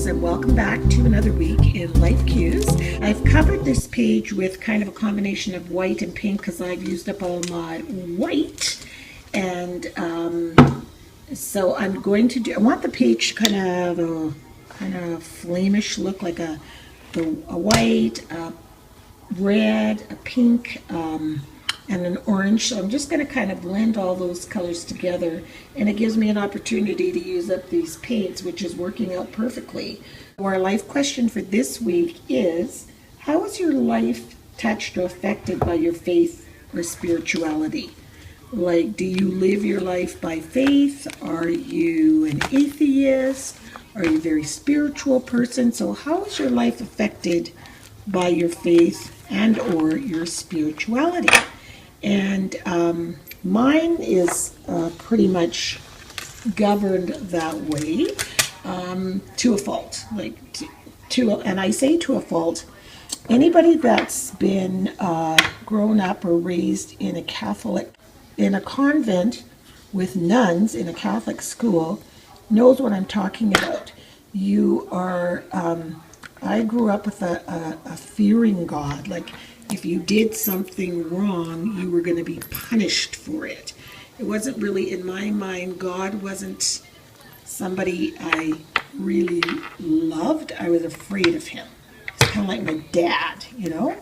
Cues, and welcome back to another week in Life Cues. I've covered this page with kind of a combination of white and pink because I've used up all my white, and so I'm going to do. I want the page kind of flamish look, like a white, a red, a pink, and an orange. So I'm just going to kind of blend all those colors together, and it gives me an opportunity to use up these paints, which is working out perfectly. Our life question for this week is, how is your life touched or affected by your faith or spirituality? Like, do you live your life by faith? Are you an atheist? Are you a very spiritual person? So how is your life affected by your faith and or your spirituality? And mine is pretty much governed that way, to a fault. And I say to a fault. Anybody that's been grown up or raised in a convent with nuns in a Catholic school knows what I'm talking about. You are. I grew up with a fearing God. Like, if you did something wrong, you were going to be punished for it. It wasn't really, in my mind, God wasn't somebody I really loved. I was afraid of him. It's kind of like my dad, you know?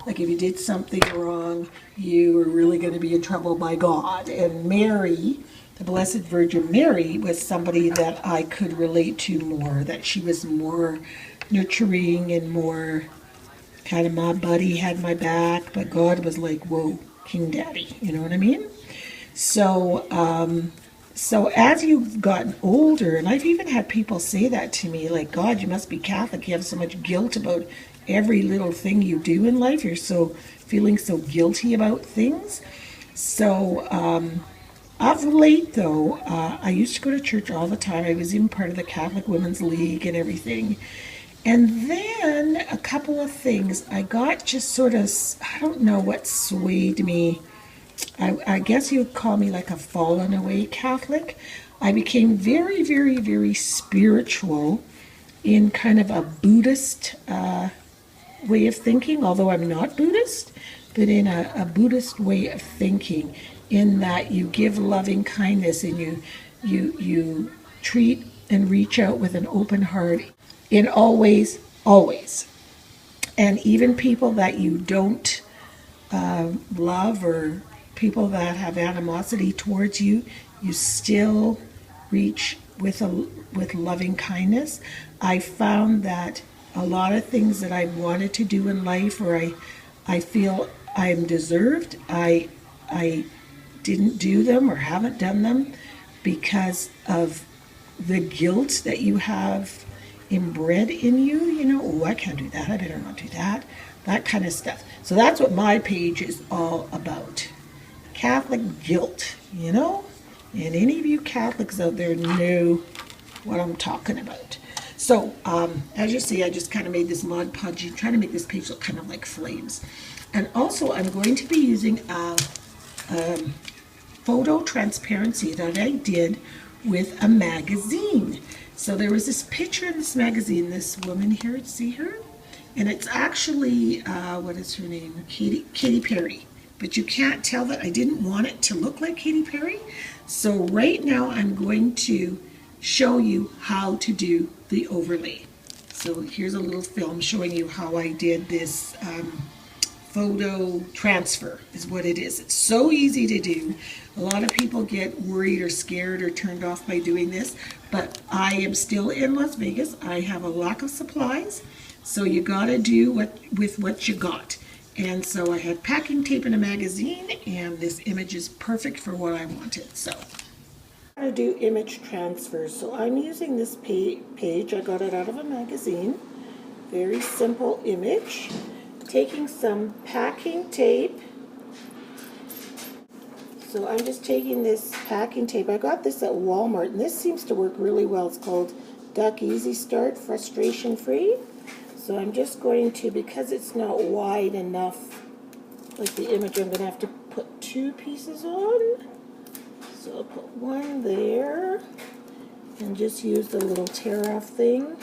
Like, if you did something wrong, you were really going to be in trouble by God. And Mary, the Blessed Virgin Mary, was somebody that I could relate to more, that she was more nurturing and more kind of my buddy, had my back, but God was like, whoa, King Daddy, you know what I mean? So, so as you've gotten older, and I've even had people say that to me, like, God, you must be Catholic, you have so much guilt about every little thing you do in life, you're so feeling so guilty about things. So, of late, though, I used to go to church all the time. I was even part of the Catholic Women's League and everything. And then a couple of things. I got just sort of, I don't know what swayed me. I guess you would call me like a fallen away Catholic. I became very, very, very spiritual in kind of a Buddhist way of thinking, although I'm not Buddhist, but in a Buddhist way of thinking, in that you give loving kindness and you treat and reach out with an open heart in all ways, always. And even people that you don't love, or people that have animosity towards you, you still reach with loving kindness. I found that a lot of things that I wanted to do in life, or I feel I'm deserved, I didn't do them or haven't done them because of the guilt that you have inbred in you. You know, oh, I can't do that, I better not do that, that kind of stuff. So that's what my page is all about. Catholic guilt, you know? And any of you Catholics out there know what I'm talking about. So, as you see, I just kind of made this Mod Podge, trying to make this page look kind of like flames. And also, I'm going to be using a photo transparency that I did with a magazine. So there was this picture in this magazine, this woman here, see her? And it's actually, what is her name? Katy Perry. But you can't tell that. I didn't want it to look like Katy Perry. So right now I'm going to show you how to do the overlay. So here's a little film showing you how I did this photo transfer is what it is. It's so easy to do. A lot of people get worried or scared or turned off by doing this, but I am still in Las Vegas. I have a lack of supplies, so you gotta do with what you got. And so I had packing tape and a magazine, and this image is perfect for what I wanted. So I'm going to do image transfers. So I'm using this page. I got it out of a magazine. Very simple image. Taking some packing tape. So I'm just taking this packing tape. I got this at Walmart, and this seems to work really well. It's called Duck Easy Start Frustration Free. So I'm just going to, because it's not wide enough, like the image, I'm going to have to put two pieces on. So I'll put one there and just use the little tear off thing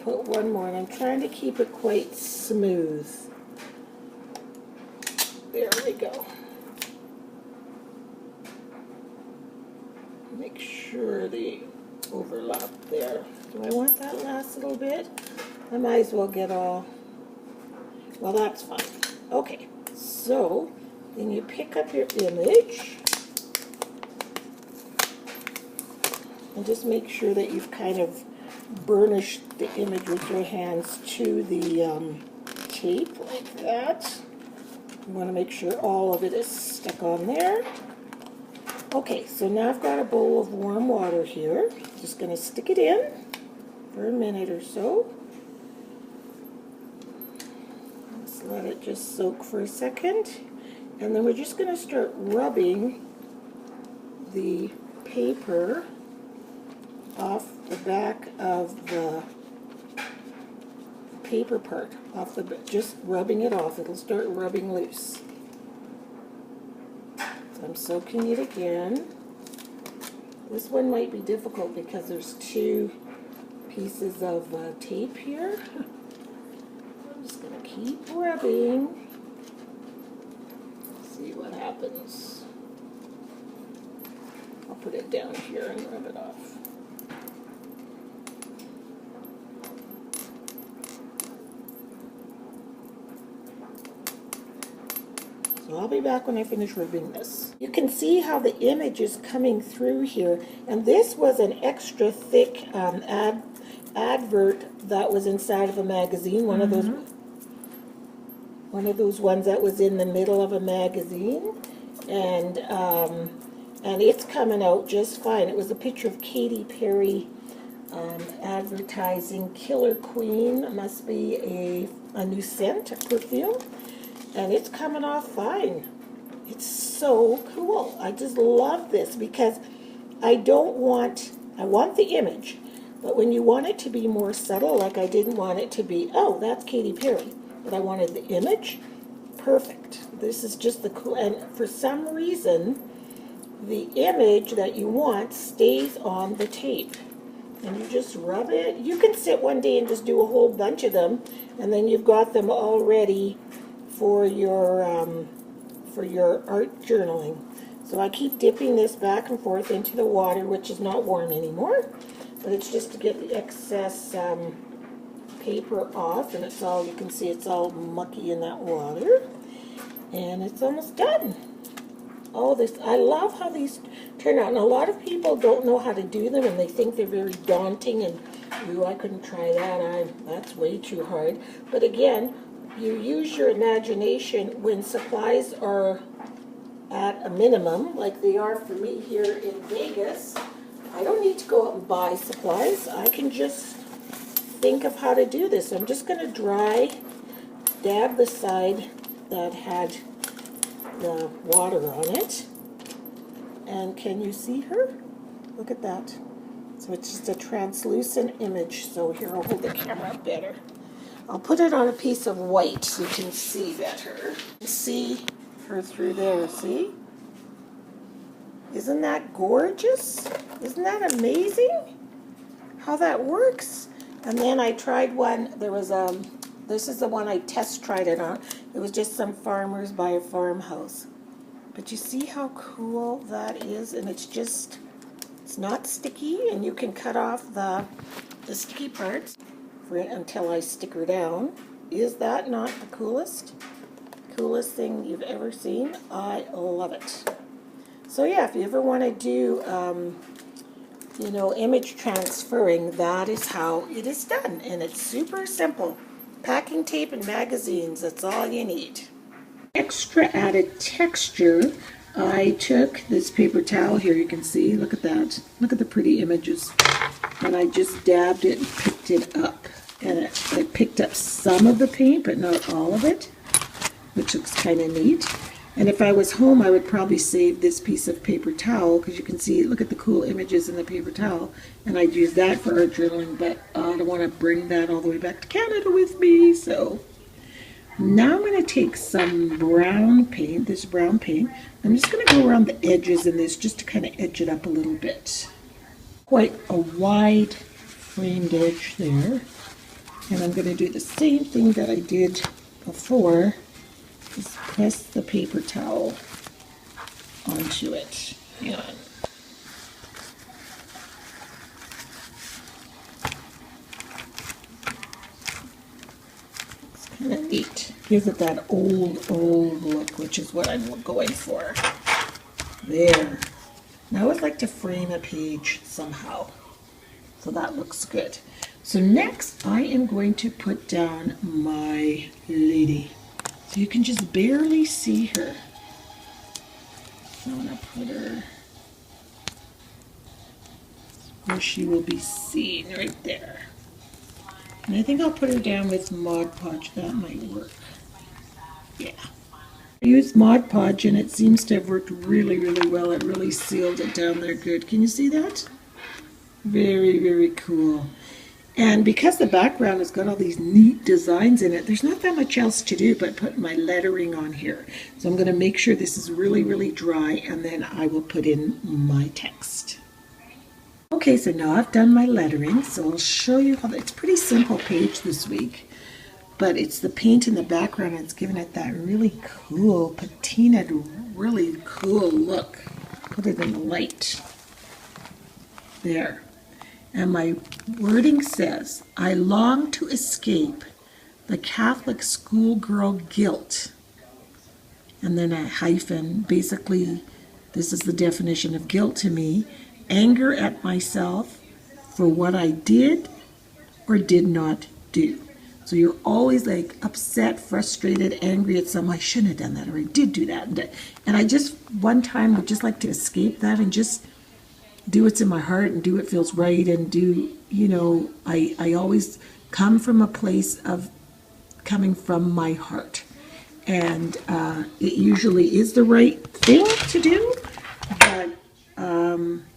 put one more, and I'm trying to keep it quite smooth. There we go. Make sure they overlap there. Do I want that last little bit? I might as well get all, well, that's fine. Okay, so then you pick up your image and just make sure that you've kind of burnished the image with your hands to the tape like that. You want to make sure all of it is stuck on there. Okay, so now I've got a bowl of warm water here. Just going to stick it in for a minute or so. Let's let it just soak for a second. And then we're just going to start rubbing the paper off the back of the paper part, just rubbing it off. It'll start rubbing loose. So I'm soaking it again. This one might be difficult because there's two pieces of tape here. I'm just going to keep rubbing. See what happens. I'll put it down here and rub it off. So I'll be back when I finish rubbing this. You can see how the image is coming through here, and this was an extra thick advert that was inside of a magazine, one of those ones that was in the middle of a magazine, and it's coming out just fine. It was a picture of Katy Perry advertising Killer Queen. It must be a new scent, a perfume, and it's coming off fine. It's so cool. I just love this because I want the image, but when you want it to be more subtle, like I didn't want it to be, oh, that's Katy Perry, but I wanted the image, perfect. This is just the cool, and for some reason, the image that you want stays on the tape. And you just rub it. You can sit one day and just do a whole bunch of them, and then you've got them all ready for your art journaling. So I keep dipping this back and forth into the water, which is not warm anymore, but it's just to get the excess paper off, and it's all, you can see it's all mucky in that water, and it's almost done. Oh, I love how these turn out. And a lot of people don't know how to do them, and they think they're very daunting, and, ooh, I couldn't try that. That's way too hard. But again, you use your imagination when supplies are at a minimum, like they are for me here in Vegas. I don't need to go out and buy supplies. I can just think of how to do this. I'm just going to dab the side that had the water on it. And can you see her? Look at that. So it's just a translucent image. So here, I'll hold the camera up better. I'll put it on a piece of white so you can see better. See her through there, see? Isn't that gorgeous? Isn't that amazing how that works? And then I tried one, there was this is the one I test tried it on. It was just some farmers by a farmhouse. But you see how cool that is? And it's not sticky, and you can cut off the sticky parts until I stick her down. Is that not the coolest thing you've ever seen? I love it. So yeah, if you ever want to do, image transferring, that is how it is done. And it's super simple. Packing tape and magazines, that's all you need. Extra added texture, I took this paper towel here, you can see, look at that. Look at the pretty images. And I just dabbed it and picked it up. And it picked up some of the paint, but not all of it, which looks kind of neat. And if I was home, I would probably save this piece of paper towel, because you can see, look at the cool images in the paper towel, and I'd use that for art journaling, but I don't want to bring that all the way back to Canada with me. So now I'm going to take some brown paint, this brown paint. I'm just going to go around the edges in this just to kind of edge it up a little bit. Quite a wide framed edge there. And I'm going to do the same thing that I did before, just press the paper towel onto it. Yeah. It's kind of neat. Gives it that old look, which is what I'm going for. There. Now I would like to frame a page somehow. So that looks good. So next I am going to put down my lady. So you can just barely see her. So I'm going to put her where she will be seen, right there. And I think I'll put her down with Mod Podge. That might work. Yeah. I used Mod Podge and it seems to have worked really, really well. It really sealed it down there good. Can you see that? Very, very cool. And because the background has got all these neat designs in it, there's not that much else to do but put my lettering on here. So I'm going to make sure this is really, really dry, and then I will put in my text. Okay, so now I've done my lettering, so I'll show you how it's a pretty simple page this week. But it's the paint in the background, and it's giving it that really cool, patinaed, really cool look. Put it in the light. There. And my wording says, I long to escape the Catholic schoolgirl guilt. And then a hyphen. Basically, this is the definition of guilt to me. Anger at myself for what I did or did not do. So you're always like upset, frustrated, angry at someone. I shouldn't have done that, or I did do that. And I just, one time, would just like to escape that and just do what's in my heart and do what feels right, and do, you know, I always come from a place of coming from my heart. And it usually is the right thing to do, but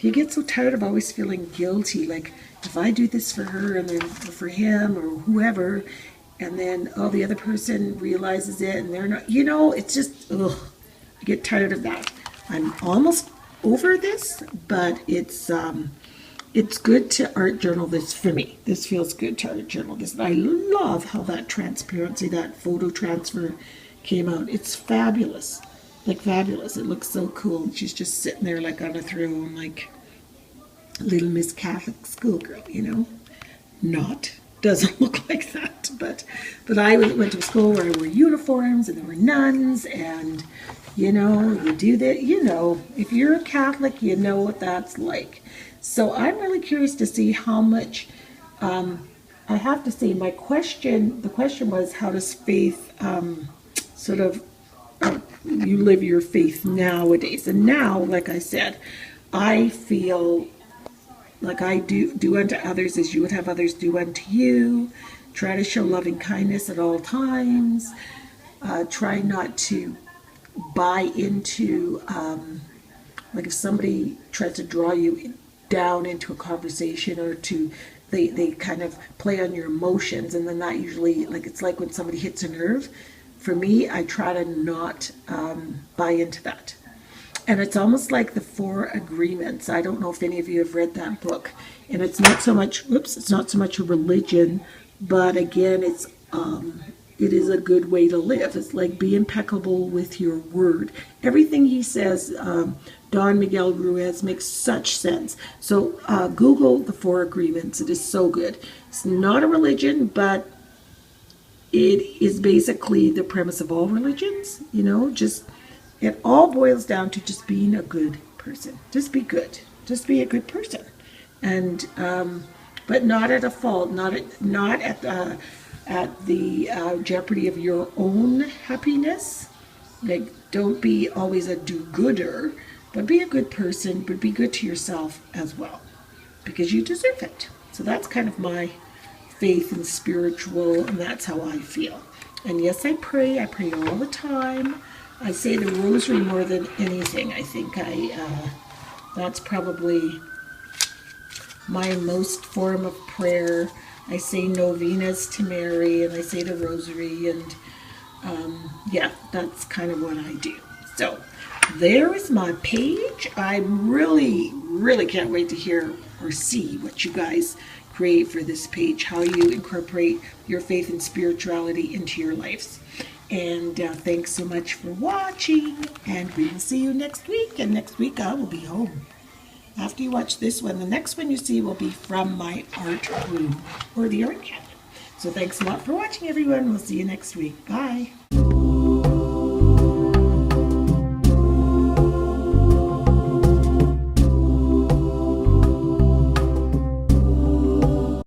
you get so tired of always feeling guilty, like if I do this for her and then for him or whoever, and then the other person realizes it and they're not, you know, it's just, ugh, I get tired of that. I'm almost over this, but it's good to art journal this for me. This feels good to art journal this. I love how that transparency, that photo transfer came out. It's fabulous. Like fabulous. It looks so cool. She's just sitting there like on a throne, like little Miss Catholic schoolgirl, you know. Doesn't look like that, but I went to a school where there were uniforms and there were nuns, and you know, you do that, you know, if you're a Catholic, you know what that's like. So I'm really curious to see how much, I have to say, the question was, how does faith you live your faith nowadays? And now, like I said, I feel like I do unto others as you would have others do unto you. Try to show loving kindness at all times. Try not to buy into, like if somebody tries to draw you down into a conversation, or they kind of play on your emotions, and then that usually, like, it's like when somebody hits a nerve. For me, I try to not buy into that. And it's almost like the Four Agreements. I don't know if any of you have read that book. And it's not so much, it's not so much a religion, but again, it is a good way to live. It's like, be impeccable with your word. Everything he says, Don Miguel Ruiz, makes such sense. So Google the Four Agreements. It is so good. It's not a religion, but it is basically the premise of all religions. You know, just, it all boils down to just being a good person. Just be good. Just be a good person. And, but not at a fault, not at the jeopardy of your own happiness. Like, don't be always a do-gooder, but be a good person, but be good to yourself as well, because you deserve it. So that's kind of my faith and spiritual, and that's how I feel. And yes, I pray all the time. I say the rosary more than anything. I think that's probably my most form of prayer. I say novenas to Mary, and I say the rosary, and yeah, that's kind of what I do. So there is my page. I really, really can't wait to hear or see what you guys create for this page, how you incorporate your faith and spirituality into your lives. And thanks so much for watching, and we will see you next week. And next week I will be home. After you watch this one, the next one you see will be from my art room or the art cabinet. So thanks a lot for watching, everyone. We'll see you next week. Bye.